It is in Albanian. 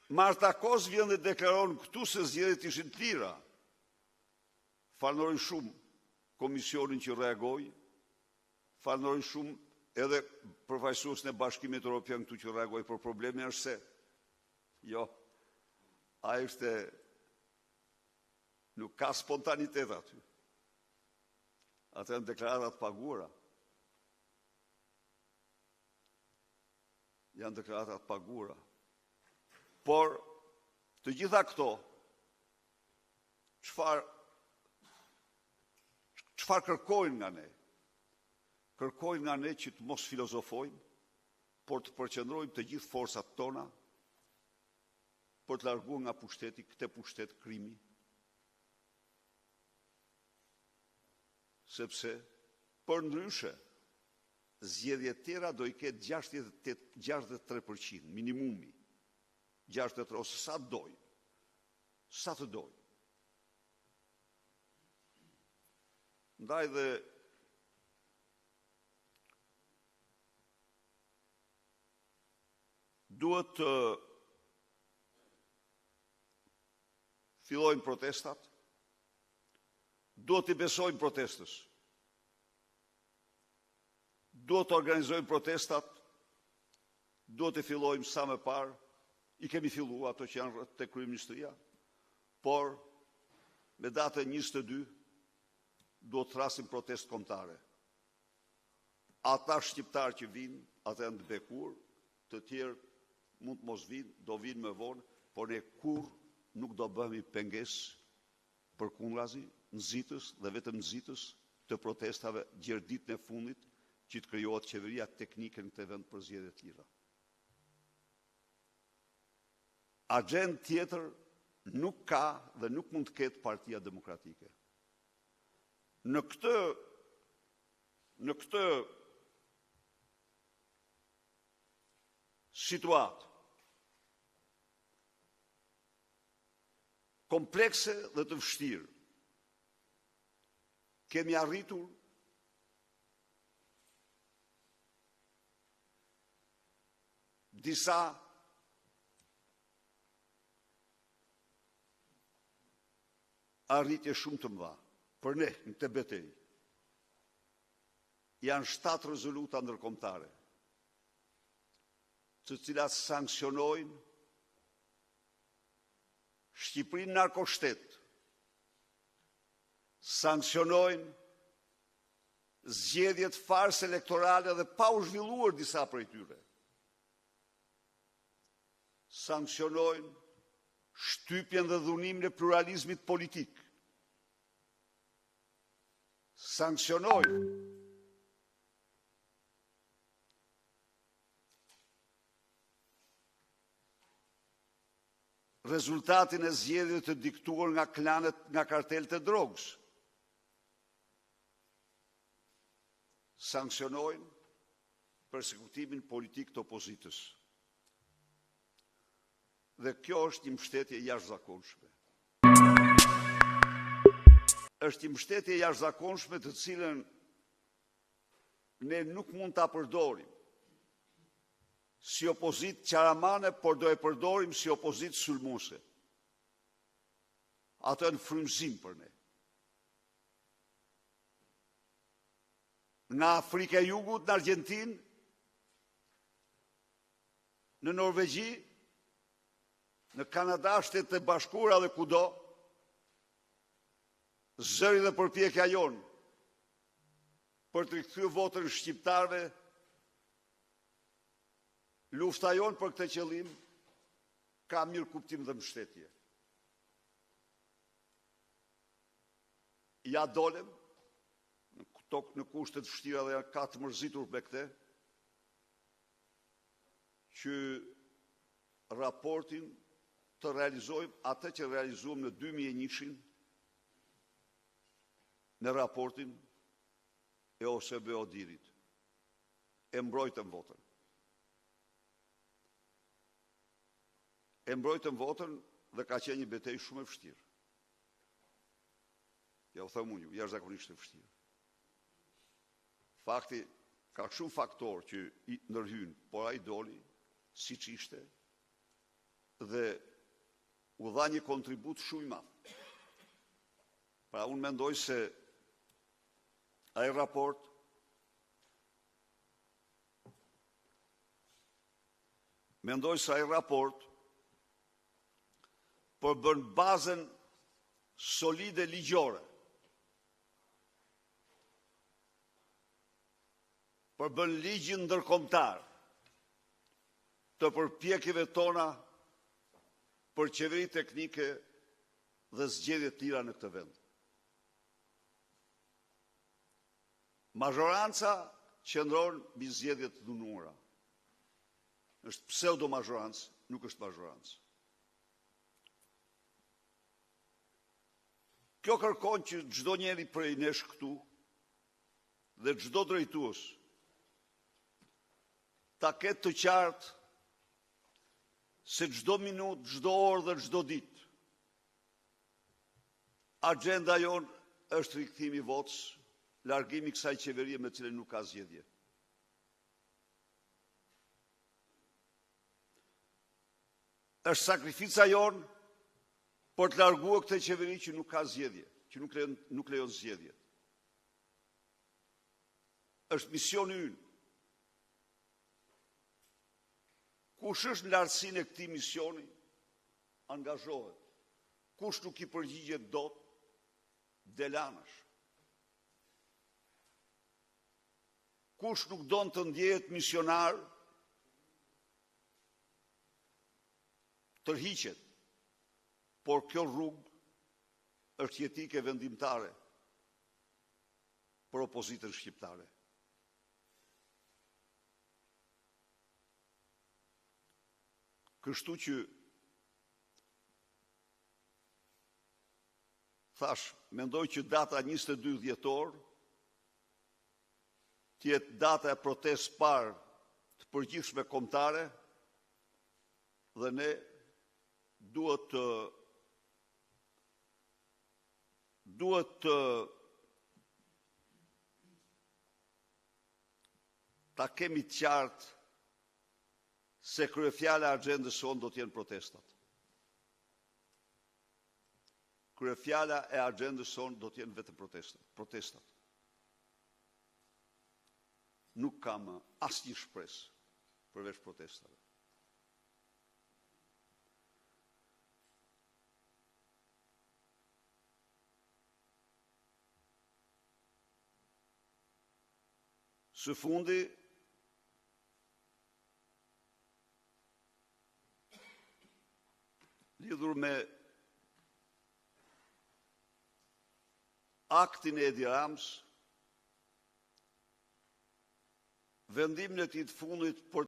Marta Kos vjen dhe deklaron këtu se zgjedhjet ishin të lira. Falenderoj shumë komisionin që reagoi, falenderoj shumë edhe përfaqësuesin e Bashkimit Evropian këtu që reagoi, por problemi është se jo, ai është nuk ka spontanitet aty. Atë janë deklaratat paguara. Janë deklaratat paguara. Por të gjitha këto, çfarë kërkojnë nga ne? Kërkojnë nga ne që të mos filozofojmë, por të përqendrojmë të gjithë forcat tona për të larguar nga pushteti këtë pushtet krimi. Sepse përndryshe zgjedhjet tjera do i ketë 63% minimumi. 63 ose sa doj. Sa të doj. Ndaj dhe duhet të fillojnë protestat, duhet të besojnë protestës, duhet të organizojnë protestat, duhet të fillojmë sa më parë, i kemi fillu ato që janë të kryeministria, por me datën 22 duhet të thrasim protestë kombëtare. Ata shqiptarë që vinë, ata janë të bekur, të tjerë mund të mos vinë, do vinë më vonë, por ne kur nuk do bëhemi pengesë përkundrazi, nxitës dhe vetëm nxitës të protestave gjatë ditën e fundit që të krijohet qeveria teknike në këtë vend për zgjedhje të lira. Agjendë tjetër nuk ka dhe nuk mund të ketë Partia Demokratike. Në këtë situatë komplekse dhe të vështirë, kemi arritur disa arritje shumë të mëdha për ne në këtë betejë. Janë 7 rezoluta ndërkombëtare, të cilat sankcionojnë Shqipërinë narkoshtet, sankcionojnë zgjedhjet farsë elektorale dhe pa u zhvilluar disa prej tyre. Sankcionojnë shtypjen dhe dhunimin e pluralizmit politik. Sankcionojnë rezultatin e zgjedhjeve të diktuar nga klanet, nga kartelet e drogës. Sankcionojnë persekutimin politik të opozitës. Dhe kjo është një mbështetje jashtëzakonshme. Është një mbështetje jashtëzakonshme të cilën ne nuk mund ta përdorim si opozitë qaramane, por do e përdorim si opozitë sulmuese. Ato janë frymëzim për ne. Nga Afrika e Jugut, në Argjentinë, në Norvegji, në Kanada, Shtetet e Bashkuara dhe kudo, zëri dhe përpjekja jonë për të rikthyer votën shqiptarëve, lufta jonë për këtë qëllim ka mirë kuptim dhe mbështetje. Ja dolem në kushtet vështira dhe ka të mërzitur me këtë, që raportin të realizojmë atë që realizuam në 2001 në raportin e OSBE Odirit. E mbrojtëm votën. E mbrojtëm votën dhe ka qenë një betejë shumë e vështirë. Ja u them unë, jashtëzakonisht e vështirë. Fakti, ka shumë faktorë që i ndërhyjnë, por ai doli siç ishte, dhe u dha një kontribut shumë i madh. Pra unë mendoj se ai raport përbën bazën solide ligjore, përbën ligjin ndërkombëtar të përpjekjeve tona për qeveri teknike dhe zgjedhje të tjera në këtë vend. Mazhoranca qëndron mbi zgjedhjet të dhunuara. Është pseudo-mazhorancë, nuk është mazhorancë. Kjo kërkon që çdo njeri prej nesh këtu dhe çdo drejtues ta ketë të qartë se çdo minutë, çdo orë dhe çdo ditë agenda jonë është rikthimi i votës, largimi i kësaj qeverie me cilën nuk ka zgjedhje. Është sakrifica jonë për të larguar këtë qeveri që nuk ka zgjedhje, që nuk lejon zgjedhje. Është misioni ynë. Kush është në lartësinë e këtij misioni, angazhohet. Kush nuk i përgjigjet dot, del anash. Kush nuk don të ndjehet misionar, tërhiqet. Por kjo rrugë është jetike vendimtare për opozitën shqiptare. Kështu që mendoj që data 22 dhjetor të jetë data e protestë parë të përgjithshme kombëtare dhe ne duhet ta kemi të qartë se kryefjala e agjendës sonë do të jenë protestat. Kryefjala e agjendës sonë do të jenë vetëm protestat. Nuk kam asnjë shpresë përveç protestave. Së fundi, lidhur me aktin e Edi Rams, vendimin e tij të fundit për